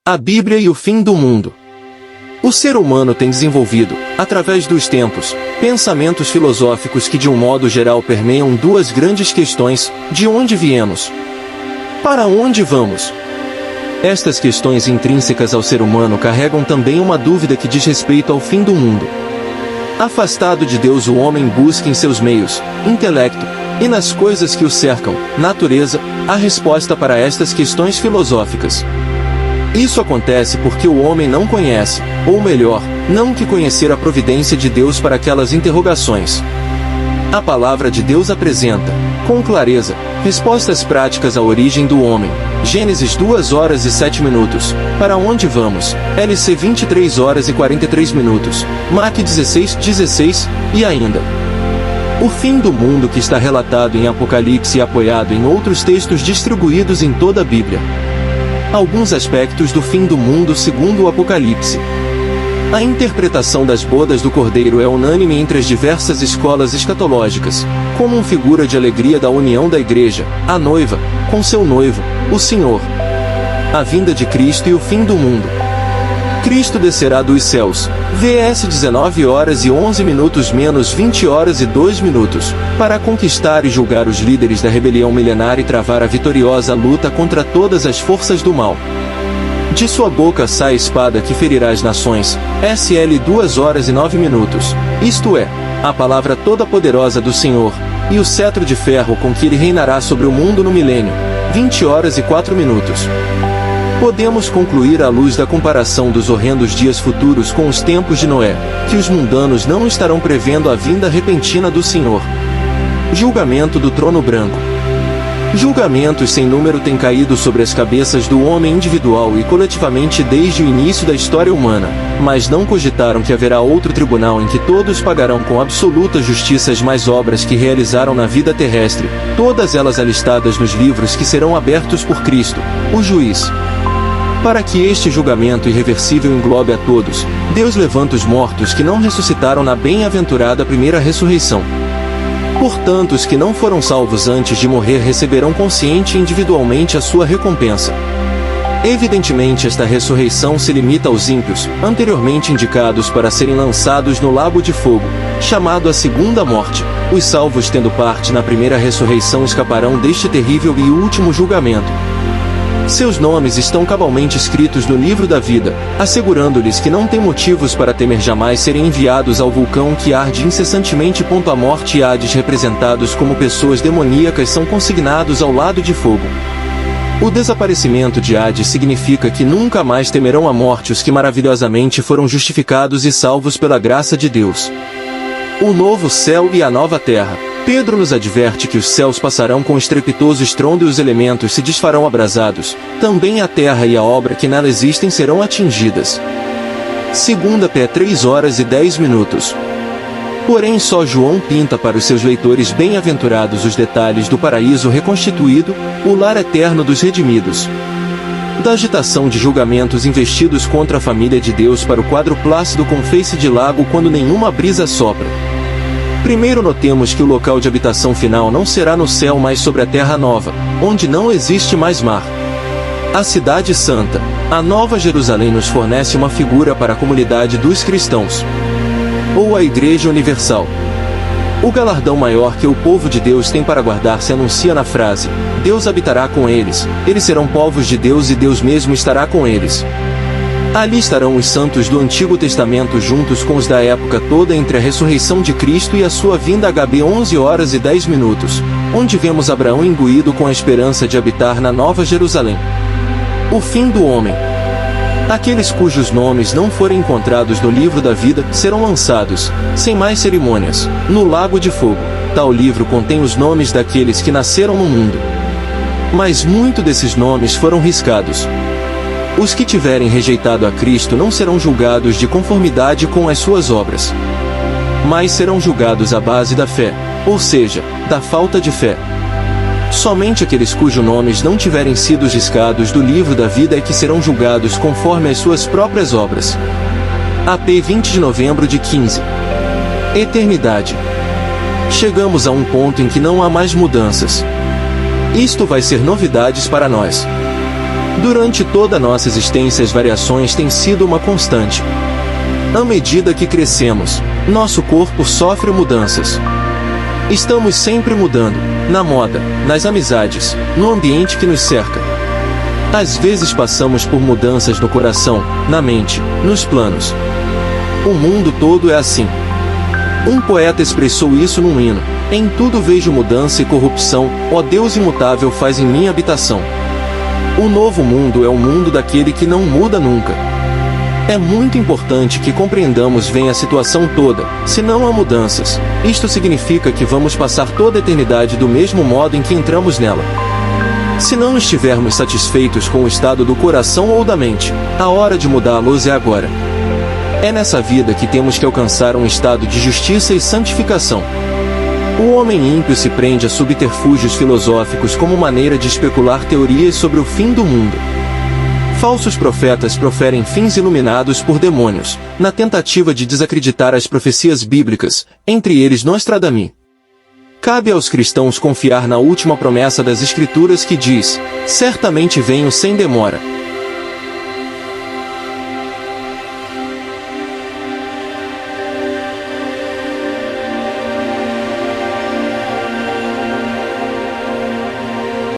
A Bíblia e o fim do mundo. O ser humano tem desenvolvido, através dos tempos, pensamentos filosóficos que de um modo geral permeiam duas grandes questões: de onde viemos? Para onde vamos? Estas questões intrínsecas ao ser humano carregam também uma dúvida que diz respeito ao fim do mundo. Afastado de Deus, o homem busca em seus meios, intelecto, e nas coisas que o cercam, natureza, a resposta para estas questões filosóficas. Isso acontece porque o homem não conhece, ou melhor, não quer conhecer a providência de Deus para aquelas interrogações. A palavra de Deus apresenta, com clareza, respostas práticas à origem do homem. Gênesis 2h07. Para onde vamos? LC 23h43. Mac 16:16, e ainda. O fim do mundo que está relatado em Apocalipse e apoiado em outros textos distribuídos em toda a Bíblia. Alguns aspectos do fim do mundo segundo o Apocalipse. A interpretação das bodas do Cordeiro é unânime entre as diversas escolas escatológicas, como uma figura de alegria da união da Igreja, a noiva, com seu noivo, o Senhor. A vinda de Cristo e o fim do mundo. Cristo descerá dos céus, VS 19h11 menos 20h02, para conquistar e julgar os líderes da rebelião milenar e travar a vitoriosa luta contra todas as forças do mal. De sua boca sai a espada que ferirá as nações, SL 2h09, isto é, a palavra toda-poderosa do Senhor, e o cetro de ferro com que ele reinará sobre o mundo no milênio, 20h04. Podemos concluir à luz da comparação dos horrendos dias futuros com os tempos de Noé, que os mundanos não estarão prevendo a vinda repentina do Senhor. Julgamento do trono branco. Julgamentos sem número têm caído sobre as cabeças do homem individual e coletivamente desde o início da história humana, mas não cogitaram que haverá outro tribunal em que todos pagarão com absoluta justiça as más obras que realizaram na vida terrestre, todas elas alistadas nos livros que serão abertos por Cristo, o juiz. Para que este julgamento irreversível englobe a todos, Deus levanta os mortos que não ressuscitaram na bem-aventurada primeira ressurreição. Portanto, os que não foram salvos antes de morrer receberão consciente e individualmente a sua recompensa. Evidentemente, esta ressurreição se limita aos ímpios, anteriormente indicados para serem lançados no lago de fogo, chamado a segunda morte. Os salvos, tendo parte na primeira ressurreição, escaparão deste terrível e último julgamento. Seus nomes estão cabalmente escritos no livro da vida, assegurando-lhes que não têm motivos para temer jamais serem enviados ao vulcão que arde incessantemente. A morte e Hades, representados como pessoas demoníacas, são consignados ao lado de fogo. O desaparecimento de Hades significa que nunca mais temerão a morte os que maravilhosamente foram justificados e salvos pela graça de Deus. O novo céu e a nova terra. Pedro nos adverte que os céus passarão com estrepitoso estrondo e os elementos se desfarão abrasados, também a terra e a obra que nela existem serão atingidas. 2 Pé 3h10. Porém só João pinta para os seus leitores bem-aventurados os detalhes do paraíso reconstituído, o lar eterno dos redimidos. Da agitação de julgamentos investidos contra a família de Deus para o quadro plácido com face de lago quando nenhuma brisa sopra. Primeiro notemos que o local de habitação final não será no céu, mas sobre a terra nova, onde não existe mais mar. A cidade santa, a Nova Jerusalém, nos fornece uma figura para a comunidade dos cristãos, ou a Igreja Universal. O galardão maior que o povo de Deus tem para guardar se anuncia na frase: Deus habitará com eles, eles serão povos de Deus e Deus mesmo estará com eles. Ali estarão os santos do Antigo Testamento juntos com os da época toda entre a ressurreição de Cristo e a sua vinda. HB 11h10, onde vemos Abraão imbuído com a esperança de habitar na Nova Jerusalém. O fim do homem. Aqueles cujos nomes não forem encontrados no livro da vida serão lançados, sem mais cerimônias, no lago de fogo. Tal livro contém os nomes daqueles que nasceram no mundo. Mas muito desses nomes foram riscados. Os que tiverem rejeitado a Cristo não serão julgados de conformidade com as suas obras, mas serão julgados à base da fé, ou seja, da falta de fé. Somente aqueles cujos nomes não tiverem sido riscados do livro da vida é que serão julgados conforme as suas próprias obras. AP 20 de novembro de 15. Eternidade. Chegamos a um ponto em que não há mais mudanças. Isto vai ser novidades para nós. Durante toda a nossa existência, as variações têm sido uma constante. À medida que crescemos, nosso corpo sofre mudanças. Estamos sempre mudando, na moda, nas amizades, no ambiente que nos cerca. Às vezes passamos por mudanças no coração, na mente, nos planos. O mundo todo é assim. Um poeta expressou isso num hino: em tudo vejo mudança e corrupção, ó Deus imutável, faz em mim habitação. O novo mundo é o mundo daquele que não muda nunca. É muito importante que compreendamos bem a situação toda, se não há mudanças. Isto significa que vamos passar toda a eternidade do mesmo modo em que entramos nela. Se não estivermos satisfeitos com o estado do coração ou da mente, a hora de mudá-los é agora. É nessa vida que temos que alcançar um estado de justiça e santificação. O homem ímpio se prende a subterfúgios filosóficos como maneira de especular teorias sobre o fim do mundo. Falsos profetas proferem fins iluminados por demônios, na tentativa de desacreditar as profecias bíblicas, entre eles Nostradamus. Cabe aos cristãos confiar na última promessa das Escrituras que diz: certamente venho sem demora.